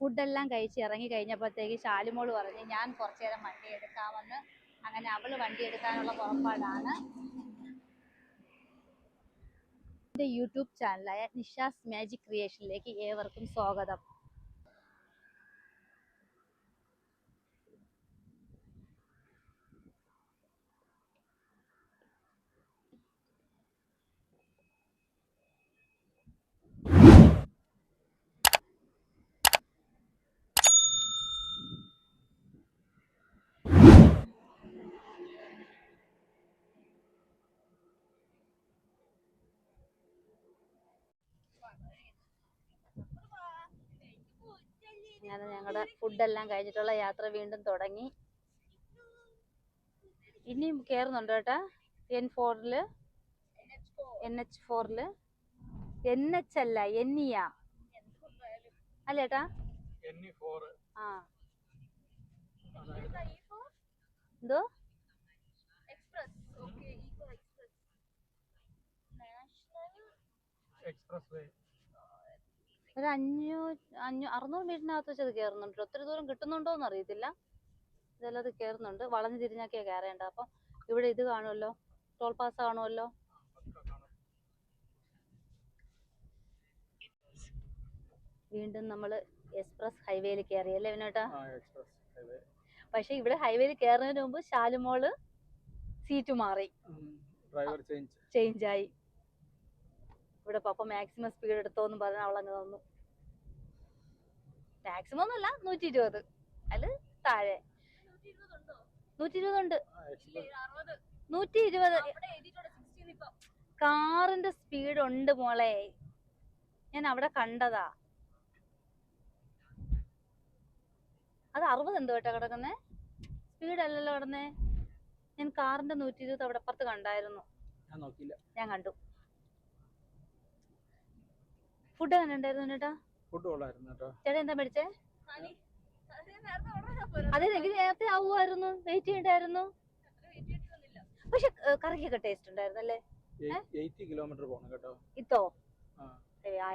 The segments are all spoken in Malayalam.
ഫുഡെല്ലാം കഴിച്ച് ഇറങ്ങി കഴിഞ്ഞപ്പോഴത്തേക്ക് ശാലുമോള് പറഞ്ഞ് ഞാൻ കുറച്ചു നേരം വണ്ടി എടുക്കാമെന്ന്. അങ്ങനെ അവള് വണ്ടി എടുക്കാനുള്ള പുറപ്പാടാണ്. എൻ്റെ യൂട്യൂബ് ചാനലായ നിഷാസ് മാജിക് ക്രിയേഷനിലേക്ക് ഏവർക്കും സ്വാഗതം. അങ്ങനെ ഞങ്ങളുടെ ഫുഡെല്ലാം കഴിഞ്ഞിട്ടുള്ള യാത്ര വീണ്ടും തുടങ്ങി. ഇനിയും കയറുന്നുണ്ട് കേട്ടാ. N4 NH4 NH അല്ല NEയ അല്ലേട്ടാ. ആ എന്തോ ഒരു 600 മീറ്ററിനകത്ത് വെച്ച് അത് കയറുന്നുണ്ട്. ഒത്തിരി ദൂരം കിട്ടുന്നുണ്ടോന്ന് അറിയത്തില്ല. ഇതെല്ലാം അത് കയറുന്നുണ്ട്. വളഞ്ഞു തിരിഞ്ഞൊക്കെയാ കയറേണ്ടത്. അപ്പം ഇവിടെ ഇത് കാണുമല്ലോ, ടോൾ പാസ് കാണുമല്ലോ. വീണ്ടും നമ്മൾ എക്സ്പ്രസ് ഹൈവേയിൽ കയറി അല്ലേ വിനോട്ടാ. പക്ഷെ ഇവിടെ ഹൈവേയിൽ കയറുന്നതിന് മുമ്പ് ശാലുമോള് സീറ്റ് മാറി, ചേഞ്ച് ആയി. ഇവിടെ പപ്പ മാക്സിമം സ്പീഡ് എടുത്തോന്ന് പറഞ്ഞാൽ അവളങ്ങ് തന്നു. മാക്സിമം ഒന്നുമല്ല, 120 അല്ല താഴെ. 120 ഉണ്ട്. 120 കാറിന്റെ സ്പീഡ് ഉണ്ട് മോളെ. ഞാൻ അവിടെ കണ്ടതാ. അത് 60 എന്തോ കേട്ടാ കിടക്കുന്നേ. സ്പീഡ് അല്ലല്ലോ കിടന്നേ. ഞാൻ കാറിന്റെ 120 അവിടെ അപ്പുറത്ത് കണ്ടായിരുന്നു. ഞാൻ കണ്ടു. ഫുഡ് എങ്ങനെ ഉണ്ടായിരുന്നു ചേട്ടാ? ചേട്ടാ എന്താ മേടിച്ചേ? അതെ, നേരത്തെ ആവുമായിരുന്നു, വെയിറ്റ് ചെയ്യണ്ടായിരുന്നു. പക്ഷെ കറിക്കൊക്കെ ടേസ്റ്റ് ഉണ്ടായിരുന്നു അല്ലേ? 80 കിലോമീറ്റർ പോണം കേട്ടോ. ഇത്തോ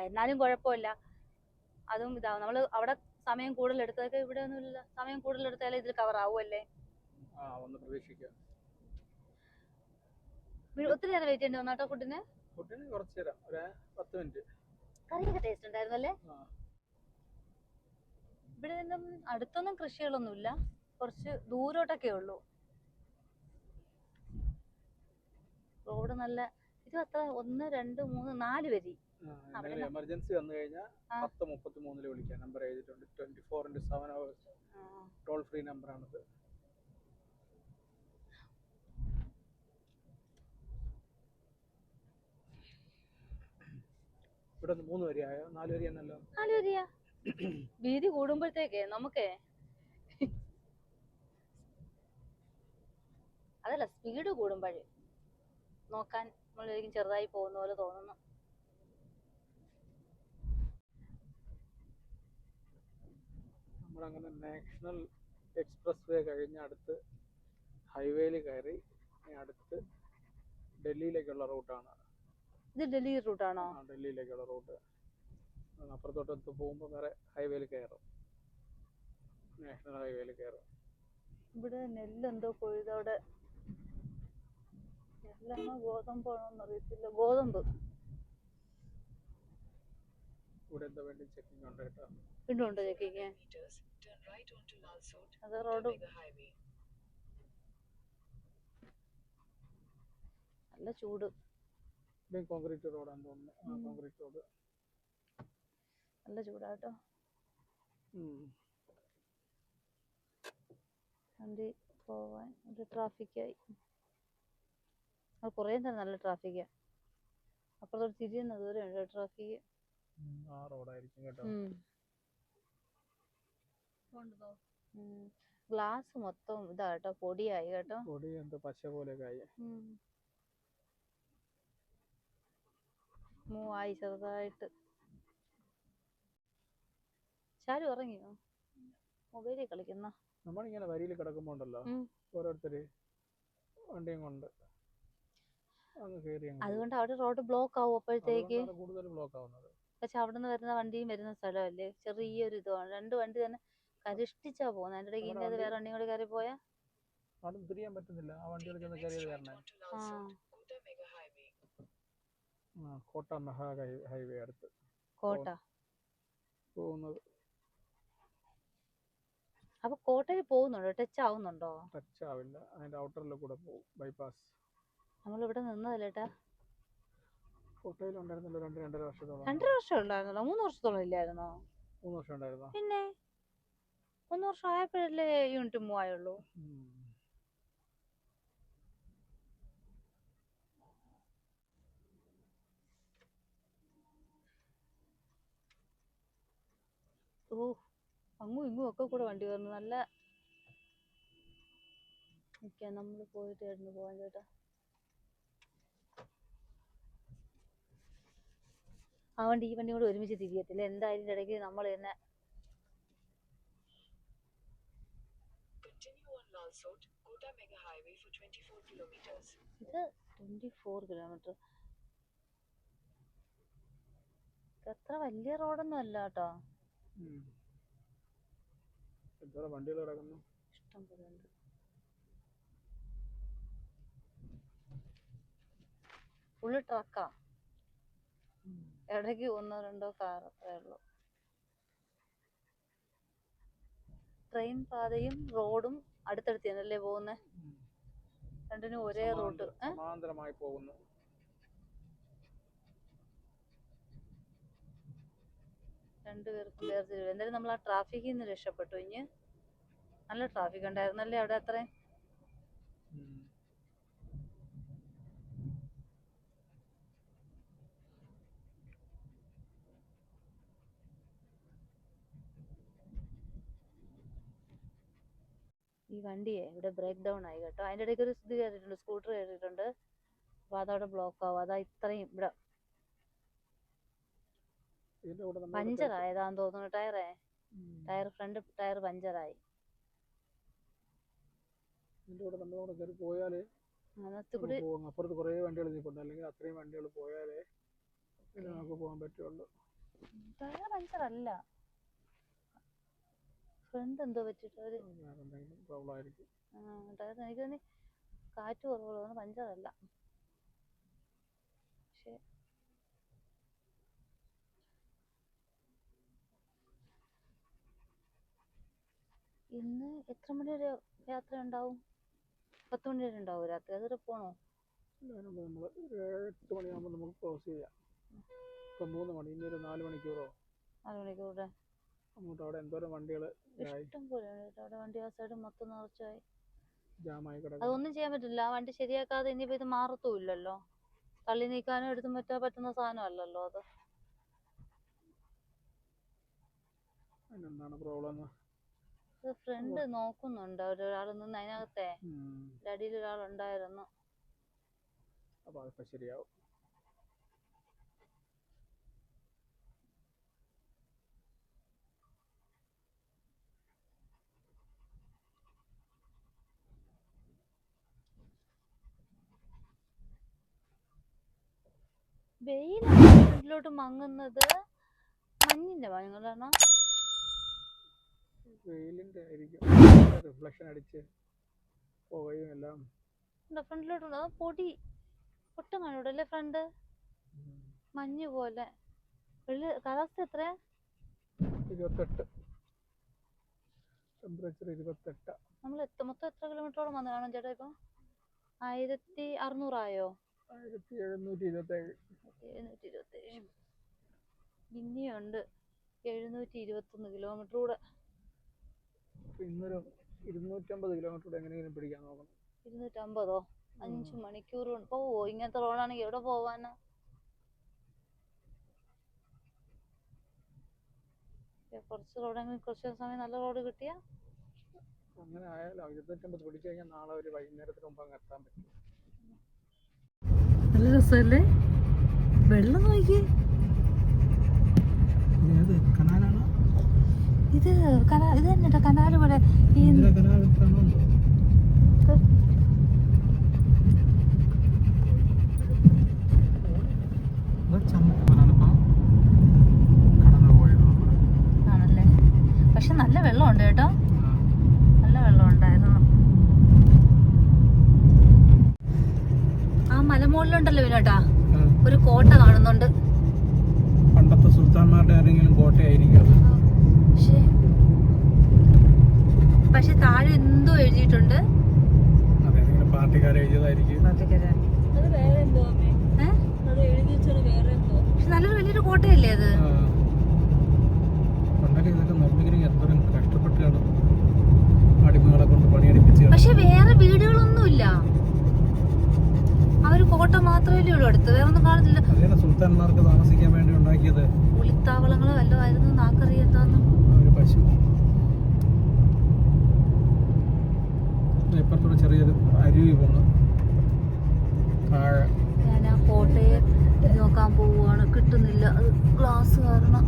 എന്നാലും കുഴപ്പമില്ല. അതും ഇതാവും. നമ്മള് അവിടെ സമയം കൂടുതൽ എടുത്തതൊക്കെ ഇവിടെ ഒന്നുമില്ല. സമയം കൂടുതൽ എടുത്താലേ ഇതിൽ കവർ ആവുമല്ലേ. ഒത്തിരി നേരം വെയിറ്റ് ചെയ്യേണ്ടി വന്നു കേട്ടോ ഫുഡിന്. കുറച്ച് നേരം, ഒരു 10 മിനിറ്റ്. കറിയൊക്കെ ടേസ്റ്റ് ഉണ്ടായിരുന്നല്ലേ? ഇവിടെ നിന്നും അടുത്തൊന്നും കൃഷികളൊന്നുമില്ല, കുറച്ച് ദൂരോട്ടൊക്കെ ഉള്ളൂ. റോഡ് നല്ല ഇത് അത്ര 1 2 3 4 വരി. എമർജൻസി വന്നു കഴിഞ്ഞാൽ 10:33 വിളിക്കാം. നമ്പർ എഴുതിയിട്ടുണ്ട്. 24/7 അവേഴ്സ് ടോൾ ഫ്രീ നമ്പർ ആണത്. ഇവിടെ 3 വരിയായോ? 4 വരി എന്നല്ലോ. 4 വരിയാ. വീതി കൂടുമ്പോഴത്തേക്കേ നമുക്കേ അതല്ല, സ്പീഡ് കൂടുമ്പോഴേ നോക്കാൻ നമ്മളൊരിക്കും ചെറുതായി പോകുന്ന പോലെ തോന്നുന്നു. നമ്മളങ്ങനെ നാഷണൽ എക്സ്പ്രസ് വേ കഴിഞ്ഞ് അടുത്ത് ഹൈവേയിൽ കയറി. അടുത്ത് ഡൽഹിയിലേക്കുള്ള റൂട്ടാണ്. ഇത് ഡൽഹി റൂട്ടാണോ? ഡൽഹിയിലേക്കുള്ള റൂട്ട്. അപ്പുറത്തോട്ട് പോകുമ്പോൾ വേറെ ഹൈവേയിൽ കയറും, നാഷണൽ ഹൈവേയിൽ കയറും. ഇവിടെ നെല്ലെന്തോ കൊയ്തവിടെ. നെല്ലാണോ ഗോതമ്പാണോന്ന് അറിയത്തില്ല. ഗോതമ്പ്. ഇവിടെ എന്താ വേണ്ടി ചെക്കിംഗ് ഉണ്ട് കേട്ടോ. വീണ്ടും ഉണ്ടോ ചെക്കിങ്? അത് റോഡ് നല്ല ചൂട്. കോൺക്രീറ്റ് റോഡാന്ന് തോന്നുന്നു. കോൺക്രീറ്റ് റോഡ് നല്ല ചൂടാട്ടോ. വണ്ടി പോവാൻ ഒരു ട്രാഫിക്കായി. അത് കുറേ നേരം നല്ല ട്രാഫിക്കാ. അപ്പുറത്തോട്ട് തിരിയുന്ന ദൂരമുണ്ട് ട്രാഫിക്. ആ റോഡായിരിക്കും കേട്ടോ. ഗ്ലാസ് മൊത്തം ഇതാ കേട്ടോ, പൊടിയായി കേട്ടോ. പൊടി എന്തോ പശ പോലെയൊക്കെ ആയി. മൂവായി ചെറുതായിട്ട്. ശാലു ഉറങ്ങിയോ? മൊബൈലിൽ കളിക്കുന്ന. നമ്മളിങ്ങനെ വരിയിൽ കിടക്കുമ്പോ ഉണ്ടല്ലോ, ഓരോരുത്തര് വണ്ടിയും കൊണ്ട് അങ്ങ് കയറി. അതുകൊണ്ട് അവിടെ റോഡ് ബ്ലോക്ക് ആവും. അപ്പോഴത്തേക്ക് കൂടുതൽ ബ്ലോക്ക് ആവുന്നത്. പക്ഷെ അവിടെ നിന്ന് വരുന്ന വണ്ടിയും വരുന്ന സ്ഥലമല്ലേ, ചെറിയൊരു ഇതുമാണ്. 2 വണ്ടി തന്നെ കരിഷ്ടിച്ചാ പോകുന്നത്. അതിന്റെ ഇടയ്ക്ക് ഇതിന്റെ വേറെ വണ്ടിയും കൂടി കയറി പോയാ അവിടെ തിരിയാൻ പറ്റുന്നില്ല. ആ വണ്ടികൾ ചെന്ന് കയറിയത് കാരണം കോട്ട മെഗാ ഹൈവേ അടുത്ത് കോട്ട. പോകുന്നത്. അപ്പൊ കോട്ടയിൽ പോകുന്നുണ്ടോ? ടച്ച് ആവുന്നുണ്ടോ? ടച്ച് ആവില്ല, അതിന്റെ ഔട്ടറിൽ കൂടെ പോകും, ബൈപ്പാസ്. നമ്മളിവിടെ നിന്നതല്ലേട്ടാ. കോട്ടയിലുണ്ടായിരുന്നല്ലോ 2-2.5 വർഷത്തോളം. 2.5 വർഷം ഉണ്ടായിരുന്നല്ലോ? 3 വർഷത്തോളം ഇല്ലായിരുന്നോ? 3 വർഷം ഉണ്ടായിരുന്നോ? പിന്നെ 3 വർഷം ആയപ്പോഴല്ലേ യൂണിറ്റ് മൂവ് ആയുള്ളൂ. ഓ, അങ്ങും ഇങ്ങും ഒക്കെ കൂടെ വണ്ടി വന്നു. നല്ല നിൽക്കാൻ നമ്മൾ പോയിട്ടായിരുന്നു പോവാൻ ചേട്ടാ. ആ വണ്ടി ഈ വണ്ടി കൂടെ ഒരുമിച്ച് തിരിയത്തില്ല എന്തായാലും. ഇടയ്ക്ക് നമ്മൾ തന്നെ ഇത് 24 കിലോമീറ്റർ. അത്ര വലിയ റോഡൊന്നും അല്ല കേട്ടോ. വണ്ടികൾ കിടക്കുന്നു ഇഷ്ടം പോലെ ഉണ്ട്. ഫുള്ള് ട്രക്കാ. ഇടയ്ക്ക് 1-2 കാർ അത്രേ ഉള്ളൂ. ട്രെയിൻ പാതയും റോഡും അടുത്തടുത്തല്ലേ പോകുന്നത്? രണ്ടിനും ഒരേ റൂട്ട്. സമാന്തരമായി പോകുന്നു. രണ്ടുപേർക്കും വേർതിരിവ്. എന്തായാലും നമ്മൾ ആ ട്രാഫിക്കിൽ നിന്ന് രക്ഷപ്പെട്ടു. ഇനി നല്ല ട്രാഫിക് ഉണ്ടായിരുന്നല്ലേ അവിടെ അത്രയും. ഈ വണ്ടിയെ ഇവിടെ ബ്രേക്ക് ഡൗൺ ആയി കേട്ടോ. അതിൻ്റെ ഇടയ്ക്ക് ഒരു ഇത് കയറിയിട്ടുണ്ട്, സ്കൂട്ടർ കയറിയിട്ടുണ്ട്. അപ്പോൾ അതവിടെ ബ്ലോക്ക് ആവും. അതാ ഇത്രയും ഇവിടെ പഞ്ചർ ആയതാന്ന് തോന്നുന്നു. ടയർ ഫ്രണ്ട് ടയർ പഞ്ചറായി. അപ്പുറത്ത് കുറേ വണ്ടികൾ നിൽപ്പുണ്ട്, അല്ലെങ്കിൽ അത്രയും വണ്ടികൾ പോയാലേ നമുക്ക് പോകാൻ പറ്റുള്ളൂ. ടയർ പഞ്ചർ അല്ല, ഫ്രണ്ട് എന്തോ പറ്റിട്ട് പ്രോബ്ലം ആയിരിക്കും. ടയർ എനിക്ക് തോന്നി കാറ്റ് കുറവുള്ളതാണ്, പഞ്ചറല്ല. പക്ഷേ ഇന്ന് എത്ര മണി വരെ യാത്ര ഉണ്ടാവും? 10 മണി വരെ ഉണ്ടാവും രാത്രി. അതുവരെ പോണോ? നമ്മൾ 8 മണിയാകുമ്പോൾ നമുക്ക് ക്ലോസ് ചെയ്യാം. ഇപ്പം 3 മണി, ഇനി ഒരു 4 മണിക്കൂറോ 4 മണിക്കൂർ അങ്ങോട്ട്. അവിടെ എന്തോരം വണ്ടികൾ ഇഷ്ടം പോലെ അവിടെ വണ്ടി. ആ സൈഡ് മൊത്തം നിറച്ചായി, ജാമായി കിടക്കും. അതൊന്നും ചെയ്യാൻ പറ്റില്ല. ആ വണ്ടി ശരിയാക്കാതെ ഇനിയിപ്പോ ഇത് മാറത്തുമില്ലല്ലോ. തള്ളി നീക്കാനോ എടുത്തു പറ്റാൻ പറ്റുന്ന സാധനം അല്ലല്ലോ അത്. അതിനെന്താണ് പ്രോബ്ലം? ഫ്രണ്ട് നോക്കുന്നുണ്ട് ഒരാൾ നിന്ന് അതിനകത്തെ. അടിയിൽ ഒരാളുണ്ടായിരുന്നു. അപ്പൊ അതൊക്കെ ശരിയാവും. വെയിലാണ് ഫ്രണ്ടിലോട്ട് മങ്ങുന്നത്. മഞ്ഞിന്റെ മഞ്ഞങ്ങളാണോ? വെയിലിന്റെ ആയിരിക്കും, റിഫ്ലക്ഷൻ അടിച്ച് പുകയും എല്ലാം ഫ്രണ്ടിലോട്ടുണ്ട്. അത് പൊടി ഒട്ടും കാണൂടല്ലേ ഫ്രണ്ട്, മഞ്ഞ് പോലെ. കാലാവസ്ഥ എത്ര? 28. ടെമ്പറേച്ചർ 28. നമ്മൾ മൊത്തം എത്ര കിലോമീറ്ററോളം വന്നു കാണും ചേട്ടാ? ഇപ്പൊ 1600 ആയോ? 1727. ഇനിയുണ്ട് 721 കിലോമീറ്റർ കൂടെ. ഇന്നൊരു 250 കിലോമീറ്റർ എങ്ങനെയെങ്കിലും പിടിക്കാൻ നോക്കണം. 250ഓ? 5 മണിക്കൂർ പോവോ? ഇങ്ങനത്തെ റോഡാണെങ്കിൽ എവിടെ പോവാനാ? കുറച്ച് റോഡെങ്കിലും കുറച്ച് സമയം നല്ല റോഡ് കിട്ടിയാ അങ്ങനെ ആയാലോ. 250 പിടിച്ചു കഴിഞ്ഞാൽ നാളെ ഒരു വൈകുന്നേരത്തിന് മുമ്പ് അങ്ങ് എത്താൻ പറ്റും. നല്ല രസമല്ലേ? വെള്ളം നോക്കി. ഇത് തന്നെ കനാല് പോലെ. പക്ഷെ നല്ല വെള്ളമുണ്ട് കേട്ടോ, നല്ല വെള്ളം ഉണ്ടായിരുന്നു. ആ മലമുകളിലുണ്ടല്ലോ വിനോട്ടാ ഒരു കോട്ട കാണുന്നുണ്ട്. പണ്ടത്തെ സുൽത്താൻമാരുടെ ആരെങ്കിലും കോട്ടയായിരിക്കും അത്. പക്ഷെ താഴെ എന്തോ എഴുതിയിട്ടുണ്ട്. പാർട്ടിക്കാരെ എഴുതിയതായിരിക്കും. പക്ഷെ നല്ലൊരു വലിയൊരു കോട്ടയല്ലേ അത്. കഷ്ടപ്പെട്ടാണ് അടിമകളെ കൊണ്ട് പണിയെടുപ്പിച്ചത്. പക്ഷെ വേറെ വീടുകളൊന്നുമില്ല, ആ ഒരു കോട്ട മാത്രമല്ലേ ഉള്ളൂ അടുത്ത്, വേറെ ഒന്നും കാണുന്നില്ല. സുൽത്താൻമാർക്ക് താമസിക്കാൻ വേണ്ടി ഉണ്ടാക്കിയത് ഒളിത്താവളങ്ങളോ വല്ലതും ആയിരുന്നു, നാക്കറിയ എന്താന്ന്. ഒരു പശു ഇപ്പുറത്തോടെ ചെറിയൊരു അരുവി പോണു താഴെ. ഞാൻ ആ കോട്ടയെ നോക്കാൻ പോവുകയാണ്, കിട്ടുന്നില്ല അത് ഗ്ലാസ് കാരണം.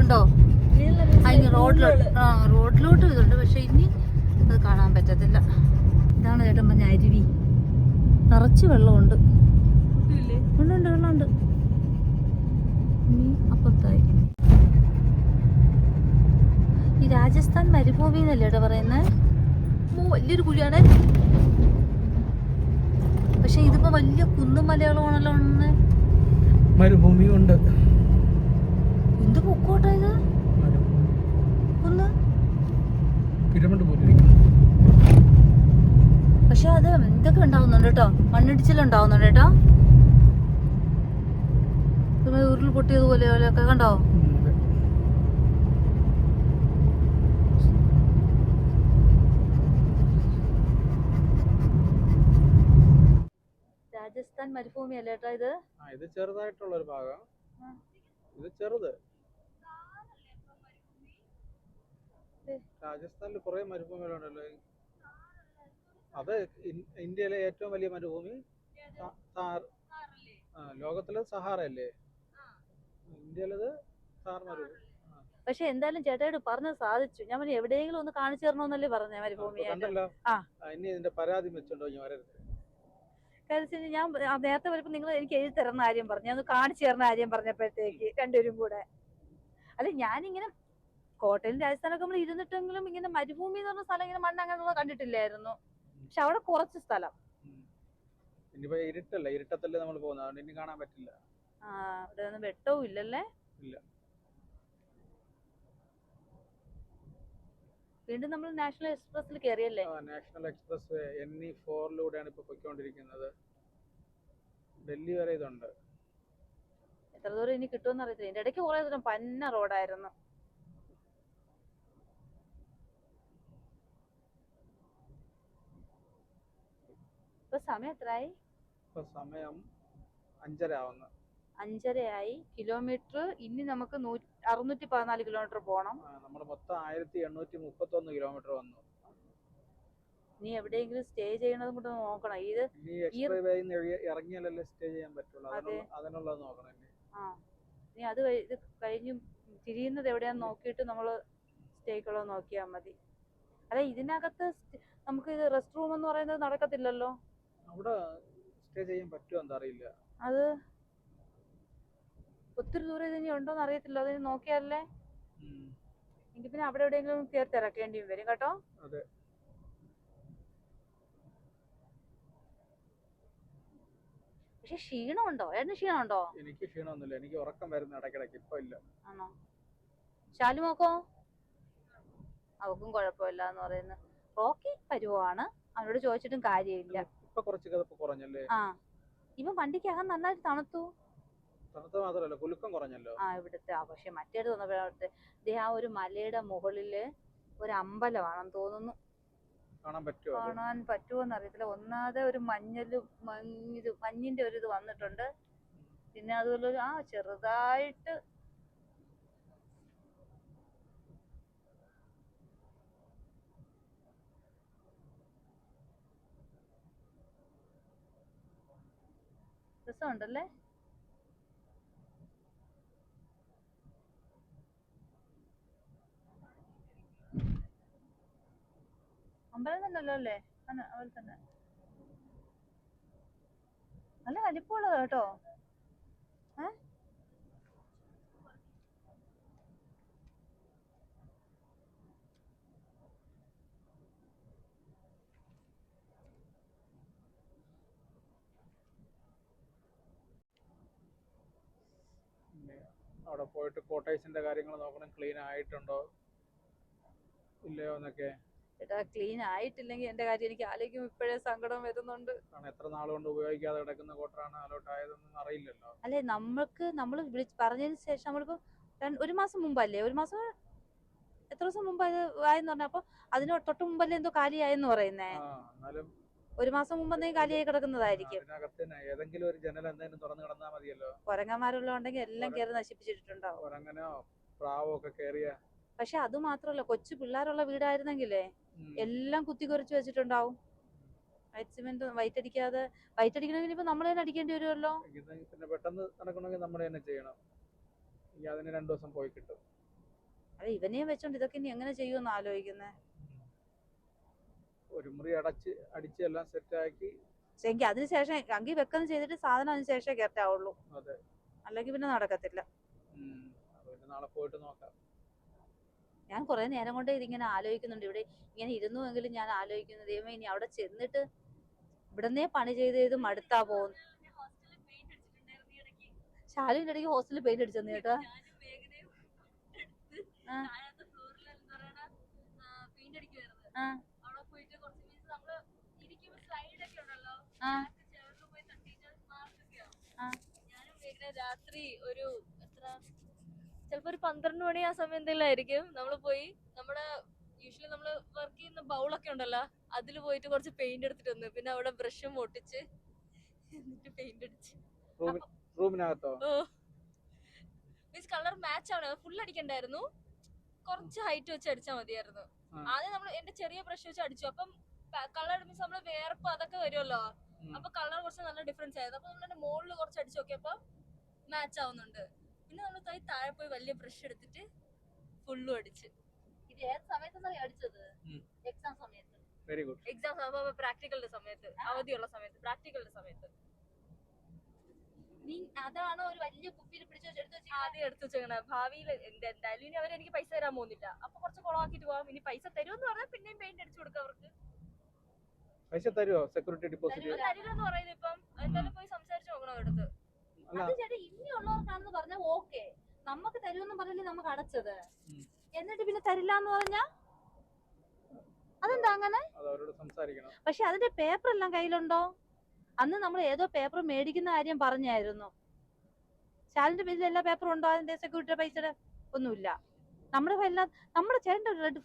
ഉണ്ടോ അതിന് റോഡിലോട്ട് ഇതുണ്ട്, പക്ഷെ ഇനി അത് കാണാൻ പറ്റത്തില്ല. ഇതാണ് ചേട്ടൻ പറഞ്ഞ അരുവി, നിറച്ച് വെള്ളമുണ്ട്. ഉണ്ട് വെള്ളമുണ്ട്. ഇനി അപ്പുറത്തായി ഈ രാജസ്ഥാൻ മരുഭൂമി എന്നല്ലേ ഏട്ടാ പറയുന്നത്. വലിയൊരു കുഴിയാണ്, പക്ഷെ ഇതിപ്പോ വലിയ കുന്നും മലയാളമാണല്ലോ. മരുഭൂമിയും ഉണ്ട്. എന്ത് പൊക്കോട്ടെ ഇത്, കുന്ന് പിരമിഡ് പോലെ. പക്ഷെ അത് ഇതൊക്കെ ഉണ്ടാവുന്നുണ്ട് കേട്ടോ, മണ്ണിടിച്ചിലുണ്ടാവുന്നുണ്ട് കേട്ടോ. ഉരുൾ പൊട്ടിയതുപോലെയൊക്കെ കണ്ടോ. രാജസ്ഥാൻ മരുഭൂമി അല്ലേ ഏട്ടാ ഇത്. ഇത് ചെറുതായിട്ടുള്ള ഒരു ഭാഗം, ഇത് ചെറുത്. രാജസ്ഥാനിൽ കുറെ മരുഭൂമികളുണ്ടല്ലോ. അത് ഇന്ത്യയിലെ ഏറ്റവും വലിയ മരുഭൂമി ലോകത്തിലെ സഹാറ അല്ലേ, ഇന്ത്യയിലത് സാർ മരുഭൂമി. പക്ഷെ എന്തായാലും ചേട്ടായോട് പറഞ്ഞത് സാധിച്ചു. ഞാൻ പറഞ്ഞു എവിടെയെങ്കിലും ഒന്ന് കാണിച്ചു തരണമെന്നല്ലേ പറഞ്ഞ മരുഭൂമി. ഇനി ഇതിന്റെ പരാതി വെച്ചോണ്ടോ വരരുത്. കാര്യം ഞാൻ നേരത്തെ വരുമ്പോ നിങ്ങൾ എനിക്ക് എഴുതി തരുന്ന കാര്യം പറഞ്ഞു, ഞാൻ ഒന്ന് കാണിച്ചു തരുന്ന കാര്യം പറഞ്ഞപ്പോഴത്തേക്ക് രണ്ടുപേരും കൂടെ. അല്ല ഞാനിങ്ങനെ കോട്ടയിലും രാജസ്ഥാനൊക്കെ നമ്മൾ ഇരുന്നിട്ടെങ്കിലും ഇങ്ങനെ മരുഭൂമി എന്ന് പറഞ്ഞ സ്ഥലം ഇങ്ങനെ മണ്ണ് അങ്ങനെയുള്ള കണ്ടിട്ടില്ലായിരുന്നു. പക്ഷെ അവിടെ കുറച്ച് സ്ഥലം ഇനിയിപ്പോ ഇരുട്ടല്ലേ, ഇരുട്ടത്തല്ലേ നമ്മൾ പോകുന്നത്, അതുകൊണ്ട് ഇനി കാണാൻ പറ്റില്ല. അവിടെ ഒന്നും വെട്ടവും ഇല്ലല്ലേ. ഇല്ല. വീണ്ടും നമ്മൾ നാഷണൽ എക്സ്പ്രസിൽ കയറിയല്ലേ. നാഷണൽ എക്സ്പ്രസ് NE4 ഇപ്പൊ പൊയ്ക്കൊണ്ടിരിക്കുന്നത്. ഡൽഹി വരെ ഇതുണ്ട്. എത്ര ദൂരം ഇനി കിട്ടുമെന്ന് അറിയത്തില്ല. ഇതിന്റെ ഇടയ്ക്ക് കുറെ ദൂരം പന്ന റോഡായിരുന്നു. ഇപ്പൊ സമയം എത്രയായി? ഇപ്പൊ സമയം 5:30 ആവുന്നു. 5:30 ആയി. കിലോമീറ്റർ ഇനി നമുക്ക് 614 കിലോമീറ്റർ പോണം. നമ്മൾ മൊത്തം 1831 കിലോമീറ്റർ വന്നു. നീ എവിടെയെങ്കിലും സ്റ്റേ ചെയ്യണതും കൂടെ നോക്കണം. ഇത് ഇറങ്ങിയാലല്ലേ സ്റ്റേ ചെയ്യാൻ പറ്റുള്ളൂ, അതിനുള്ളത് നോക്കണം. നീ അത് ഇത് കഴിഞ്ഞ് തിരിയുന്നത് എവിടെയാന്ന് നോക്കിയിട്ട് നമ്മള് സ്റ്റേക്കുള്ളത് നോക്കിയാൽ മതി. അല്ല ഇതിനകത്ത് നമുക്ക് ഇത് റെസ്റ്റ് റൂം എന്ന് പറയുന്നത് നടക്കത്തില്ലല്ലോ. അവിടെ സ്റ്റേ ചെയ്യാൻ പറ്റുമോ എന്താ അറിയില്ല. അത് ഒത്തിരി ദൂരം ഇതിനി ഉണ്ടോന്ന് അറിയത്തില്ല, അതിന് നോക്കിയാലേ. എങ്കിൽ പിന്നെ അവിടെ എവിടെയെങ്കിലും കയറി തിരക്കേണ്ടി വരും കേട്ടോ. അതെ. പക്ഷെ ക്ഷീണമുണ്ടോ? ഏട്ടന് ക്ഷീണമുണ്ടോ? എനിക്ക് ക്ഷീണമൊന്നുമില്ല, എനിക്ക് ഉറക്കം വരുന്ന ഇടയ്ക്കിടയ്ക്ക്. ഇപ്പൊ ഇല്ല. ആണോ? ശാലുമോക്കോ? അവക്കും കുഴപ്പമില്ല എന്ന് പറയുന്നത്. റോക്കി പരുവാണ്, അവനോട് ചോദിച്ചിട്ടും കാര്യമില്ല. ഇപ്പൊ കുറച്ച് കിതപ്പ് കുറഞ്ഞല്ലേ. ഇവൻ വണ്ടിക്കകം നന്നായിട്ട് തണുത്തു. തണുത്ത മാത്രമല്ല കുലുക്കം കുറഞ്ഞല്ലോ. ഇവിടുത്തെ പക്ഷെ മറ്റേത് തോന്നുന്നത് ആ ഒരു മലയുടെ മുകളില് ഒരു അമ്പലമാണെന്ന് തോന്നുന്നു. കാണാൻ പറ്റുമോന്ന് അറിയത്തില്ല. ഒന്നാതെ ഒരു മഞ്ഞിന്റെ ഒരു ഇത് വന്നിട്ടുണ്ട്. പിന്നെ അതുപോലെ ചെറുതായിട്ട് രസമുണ്ടല്ലേ. അമ്പലം തന്നെയല്ലോ അല്ലേ? അതുപോലെ തന്നെ നല്ല വലിപ്പമുള്ളത് കേട്ടോ. അവിടെ പോയിട്ട് കോട്ടേഴ്സിന്റെ കാര്യങ്ങൾ നോക്കണം, ക്ലീൻ ആയിട്ടുണ്ടോ ഇല്ലയോ എന്നൊക്കെ. ചേട്ടാ ക്ലീൻ ആയിട്ടില്ലെങ്കിൽ എന്റെ കാര്യം എനിക്ക് ആലോചിക്കുമ്പോൾ ഇപ്പോഴേ സങ്കടം വരുന്നുണ്ട്. കാരണം എത്ര നാൾ കൊണ്ട് ഉപയോഗിക്കാതെ കിടക്കുന്ന കോട്ടറാണ് അലോട്ട് ആയതൊന്നും അറിയില്ലല്ലോ. അല്ലെ നമ്മൾ പറഞ്ഞതിന് ശേഷം നമ്മളിപ്പോ ഒരു മാസം മുമ്പല്ലേ, ഒരു മാസം എത്ര ദിവസം മുമ്പ് അത് ആയെന്ന് പറഞ്ഞ, അപ്പൊ അതിന് തൊട്ട് മുമ്പല്ലേ എന്തോ കാലിയായെന്ന് പറയുന്നേ. എന്നാലും ഒരു മാസം മുമ്പ് എന്തെങ്കിലും കാലിയായി കിടക്കുന്നതായിരിക്കും. ഏതെങ്കിലും ഒരു ജനൽ എന്തെങ്കിലും തുറന്നു കിടന്നാൽ മതിയല്ലോ. കുരങ്ങന്മാരെല്ലാം ഉണ്ടെങ്കിൽ എല്ലാം കയറി നശിപ്പിച്ചിട്ടുണ്ടാവും. കുരങ്ങനോ പ്രാവോ ഒക്കെ കയറിയ. പക്ഷെ അത് മാത്രല്ല, കൊച്ചു പിള്ളേരുള്ള വീടായിരുന്നെങ്കിലേ എല്ലാം കുത്തിക്കുറച്ച് വെച്ചിട്ടുണ്ടാവും. വൈറ്റ് സിമെന്റ് വൈറ്റ് അടിക്കണമെങ്കിൽ ഇപ്പൊ നമ്മൾ തന്നെ അടിക്കേണ്ടി വരുമല്ലോ. പിന്നെ പെട്ടെന്ന് നടക്കണമെങ്കിൽ നമ്മൾ തന്നെ ചെയ്യണം. അതിന് 2 ദിവസം പോയി കിട്ടും. അതെ, ഇവനെയും വെച്ചോണ്ട് ഇതൊക്കെ ഇനി എങ്ങനെ ചെയ്യുമെന്ന് ആലോചിക്കുന്നേ. ഒരു മുറി അടിച്ച് എല്ലാം സെറ്റ് ആക്കി എങ്കിൽ അതിനുശേഷം അങ്കി വെക്കുന്ന ചെയ്തിട്ട് സാധനം അതിന് ശേഷം കയറ്റാവുള്ളൂ. അല്ലെങ്കിൽ പിന്നെ നടക്കത്തില്ല. നാളെ പോയിട്ട് നോക്കാം. ഞാൻ കുറെ നേരം കൊണ്ട് ഇതിങ്ങനെ ആലോചിക്കുന്നുണ്ട്. ഇവിടെ ഇങ്ങനെ ഇരുന്നുവെങ്കിലും ഞാൻ ആലോചിക്കുന്നു, ദൈവമേ ഇനി അവിടെ ചെന്നിട്ട് ഇവിടുന്നേ പണി ചെയ്ത് മടുത്താ പോകുന്നു. ശാലുവിന്റെ ഇടയ്ക്ക് ഹോസ്റ്റലിൽ പെയിന്റ് അടിച്ചെന്ന് കേട്ടോ. രാത്രി ഒരു ചിലപ്പോ ഒരു 12 മണി ആ സമയം എന്തെങ്കിലും ആയിരിക്കും. നമ്മള് പോയി നമ്മുടെ യൂഷ്വലി നമ്മള് വർക്ക് ചെയ്യുന്ന ബൗളൊക്കെ ഉണ്ടല്ലോ, അതിൽ പോയിട്ട് കുറച്ച് പെയിന്റ് എടുത്തിട്ട് വന്നു. പിന്നെ അവിടെ ബ്രഷും ഒട്ടിച്ച് എന്നിട്ട് പെയിന്റ് അടിച്ച് റൂമിനകത്തോ. മീൻസ് കളർ മാച്ച് ആണ്, ഫുൾ അടിക്കണ്ടായിരുന്നു, കുറച്ച് ഹൈറ്റ് വെച്ച് അടിച്ചാൽ മതിയായിരുന്നു. ആദ്യം നമ്മൾ എന്റെ ചെറിയ ബ്രഷ് വെച്ച് അടിച്ചു. അപ്പം കളർ മീൻസ് നമ്മള് വേർപ്പ് അതൊക്കെ വരുമല്ലോ, അപ്പൊ കളർ കുറച്ച് നല്ല ഡിഫറൻസ് ആയിരുന്നു. അപ്പൊ നമ്മളെ മുകളിൽ കുറച്ച് അടിച്ചു നോക്കിയപ്പോ മാച്ച് ആവുന്നുണ്ട്. പിന്നെ നമ്മൾ താഴെ പോയി വലിയ ബ്രഷ് എടുത്തിട്ട് ഫുള്ളും അടിച്ച്. ഇത് ഏത് സമയത്താണ് അടിച്ചത്? എക്സാം സമയത്ത്. Very good. എക്സാം പ്രാക്ടിക്കലിന്റെ സമയത്ത്, അവധിയുള്ള സമയത്ത്, പ്രാക്ടിക്കലിന്റെ സമയത്ത്. നീ അതാണോ ഒരു വലിയ കുപ്പിയിൽ പിടിച്ച് ആദ്യം എടുത്തു വെച്ചേക്കണ? ഭാവിയിൽ എന്തായാലും ഇനി അവരെനിക്ക് പൈസ തരാൻ പോകുന്നില്ല, അപ്പൊ കുറച്ച് കുളമാക്കിട്ട് പോവാം. ഇനി പൈസ തരുമെന്ന് പറഞ്ഞാൽ പിന്നെയും പെയിന്റ് അടിച്ചു കൊടുക്കാം അവർക്ക്. പൈസ തരുമോ? സെക്യൂരിറ്റി ഡിപ്പോസിറ്റ് തരില്ലെന്ന് പറയുന്നത്. ഇപ്പം എന്തായാലും പോയി സംസാരിച്ചു നോക്കണം അവരടുത്ത്. അത് ചേട്ടാ ഇനിയുള്ളവർക്കാണെന്ന് പറഞ്ഞാൽ ഓക്കെ, നമുക്ക് തരുമെന്ന് പറഞ്ഞില്ലേ നമുക്ക് അടച്ചത്, എന്നിട്ട് പിന്നെ തരില്ല എന്ന് പറഞ്ഞാ അതെന്താ അങ്ങനെ? പക്ഷെ അതിന്റെ പേപ്പർ എല്ലാം കയ്യിലുണ്ടോ? അന്ന് നമ്മൾ ഏതോ പേപ്പർ മേടിക്കുന്ന കാര്യം പറഞ്ഞായിരുന്നു. ശാലിന്റെ പേരിൽ എല്ലാ പേപ്പറും ഉണ്ടോ? അതിന്റെ സെക്യൂരിറ്റി പൈസയുടെ ഒന്നുമില്ല. നമ്മുടെ ഫയലിനകത്ത്, നമ്മുടെ ചേട്ടന്റെ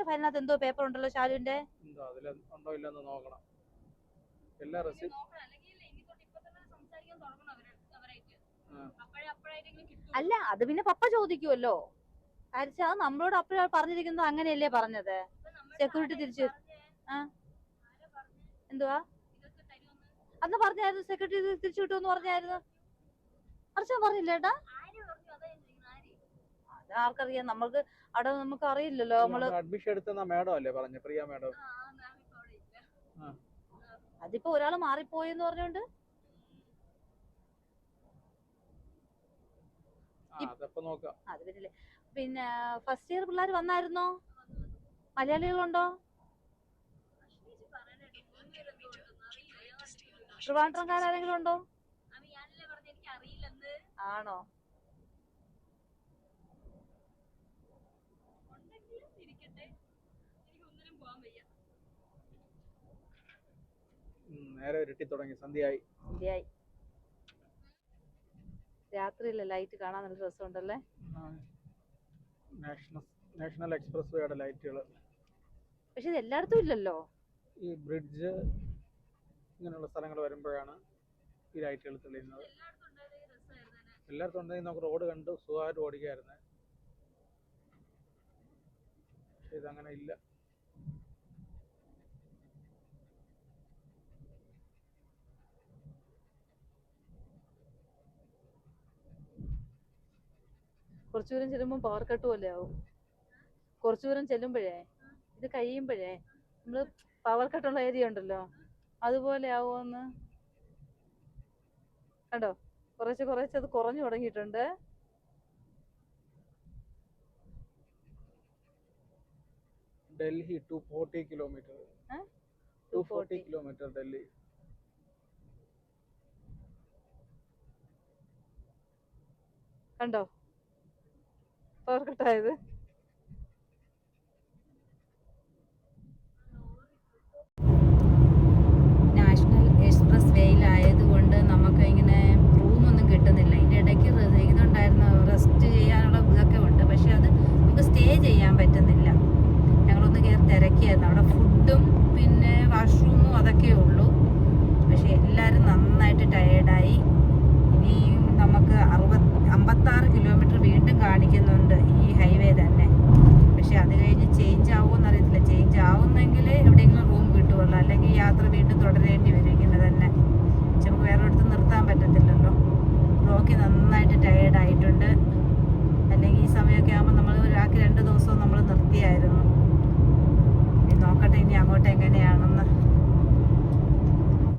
ഫയലിനകത്ത് എന്തോ പേപ്പർ ഉണ്ടല്ലോ ശാലുവിന്റെ. അല്ല, അത് പിന്നെ പപ്പ ചോദിക്കുമല്ലോ. അത് നമ്മളോട് അപ്പോഴാണ് പറഞ്ഞിരിക്കുന്നത്, അങ്ങനെയല്ലേ പറഞ്ഞത്? സെക്യൂരിറ്റി തിരിച്ചു എന്തുവാ അന്ന് പറഞ്ഞായിരുന്നു, സെക്യൂരിറ്റി തിരിച്ചു കിട്ടുമെന്ന് പറഞ്ഞായിരുന്നു. അർച്ചൻ പറഞ്ഞില്ലേട്ടാ? അത് ആർക്കറിയാം, നമുക്ക് അവിടെ നമുക്ക് അറിയില്ലല്ലോ. നമ്മള് അഡ്മിഷൻ എടുത്ത മാഡം അല്ലേ പറഞ്ഞു, പ്രിയ മാഡം. അതിപ്പോ ഒരാള് മാറിപ്പോയെന്ന് പറഞ്ഞോണ്ട് അത് പിന്നില്ലേ. പിന്നെ ഫസ്റ്റ് ഇയർ പിള്ളേർ വന്നായിരുന്നോ? മലയാളികളുണ്ടോ? ട്രിവാൻഡ്രംകാരെങ്കിലും ഉണ്ടോ? ആണോ? നേരെ ഇരുട്ടി തുടങ്ങി, സന്ധ്യയായി. രാത്രിയിലെ ലൈറ്റ് കാണാൻ നല്ല രസമുണ്ടല്ലേ. നാഷണൽ എക്സ്പ്രസ് വേയുടെ ലൈറ്റുകൾ. പക്ഷെ ഇത് എല്ലായിടത്തും ഇല്ലല്ലോ. ഈ ബ്രിഡ്ജ് ഇങ്ങനെയുള്ള സ്ഥലങ്ങൾ വരുമ്പോഴാണ് ഈ ലൈറ്റുകൾ തെളിയുന്നത്. എല്ലായിടത്തും ഉണ്ടെങ്കിൽ നമുക്ക് റോഡ് കണ്ട് സുഖമായിട്ട് ഓടിക്കായിരുന്നു. പക്ഷെ ഇതങ്ങനെ ഇല്ല. കുറച്ചു ദൂരം ചെല്ലുമ്പോൾ പവർ കട്ട് പോലെ ആവും. കുറച്ചു ദൂരം ചെല്ലുമ്പോഴേ, ഇത് കഴിയുമ്പോഴേ നമ്മള് പവർ കട്ടുള്ള ഏരിയ ഉണ്ടല്ലോ, അതുപോലെ ആവുമെന്ന് കണ്ടോ. കുറച്ച് അത് കുറഞ്ഞു തുടങ്ങിയിട്ടുണ്ട്. ഡൽഹി 240 കിലോമീറ്റർ. 240 കിലോമീറ്റർ ഡൽഹി. കണ്ടോ പവർ കട്ടായത്. നാഷണൽ എക്സ്പ്രസ് വേയിലായതുകൊണ്ട് നമുക്ക് ഇങ്ങനെ റൂമൊന്നും കിട്ടുന്നില്ല. ഇതിൻ്റെ ഇടയ്ക്ക് ഇതുണ്ടായിരുന്നു, റെസ്റ്റ് ചെയ്യാനുള്ള ഇതൊക്കെ ഉണ്ട്, പക്ഷെ അത് നമുക്ക് സ്റ്റേ ചെയ്യാൻ പറ്റുന്നില്ല. ഞങ്ങളൊന്ന് കയറി തിരക്കിയായിരുന്നു. അവിടെ ഫുഡും പിന്നെ വാഷ്റൂമും അതൊക്കെ ഉള്ളൂ. പക്ഷെ എല്ലാവരും നന്നായിട്ട് ടയേർഡായി. ഇനിയും നമുക്ക് 56 കിലോമീറ്റർ വീണ്ടും കാണിക്കുന്നുണ്ട് ഈ ഹൈവേ തന്നെ. പക്ഷെ അത് കഴിഞ്ഞ് ചേഞ്ച് ആവുമെന്ന് അറിയത്തില്ല. ചേഞ്ച് ആവുന്നെങ്കിൽ എവിടെയെങ്കിലും റൂം കിട്ടുമല്ലോ, അല്ലെങ്കിൽ യാത്ര വീണ്ടും തുടരേണ്ടി വരും ഇങ്ങനെ തന്നെ. പക്ഷെ നമുക്ക് വേറെ അടുത്ത് നിർത്താൻ പറ്റത്തില്ലല്ലോ. റോക്കി നന്നായിട്ട് ടയേർഡായിട്ടുണ്ട്. അല്ലെങ്കിൽ ഈ സമയമൊക്കെ ആകുമ്പോൾ നമ്മൾ ഒരാൾക്ക് 2 ദിവസവും നമ്മൾ നിർത്തിയായിരുന്നു. ഇനി നോക്കട്ടെ ഇനി അങ്ങോട്ട് എങ്ങനെയാണെന്ന്.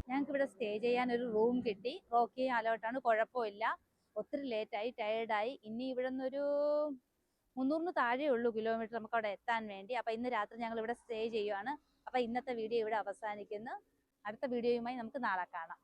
ഞങ്ങൾക്ക് ഇവിടെ സ്റ്റേ ചെയ്യാൻ ഒരു റൂം കിട്ടി. റോക്കി അലോട്ടാണ്, കുഴപ്പമില്ല. ഒത്തിരി ലേറ്റായി, ടയേർഡായി. ഇനി ഇവിടെ നിന്നൊരു 300 താഴെ ഉള്ളൂ കിലോമീറ്റർ നമുക്ക് അവിടെ എത്താൻ വേണ്ടി. അപ്പോൾ ഇന്ന് രാത്രി ഞങ്ങൾ ഇവിടെ സ്റ്റേ ചെയ്യുവാണ്. അപ്പോൾ ഇന്നത്തെ വീഡിയോ ഇവിടെ അവസാനിക്കുന്നു. അടുത്ത വീഡിയോയുമായി നമുക്ക് നാളെ കാണാം.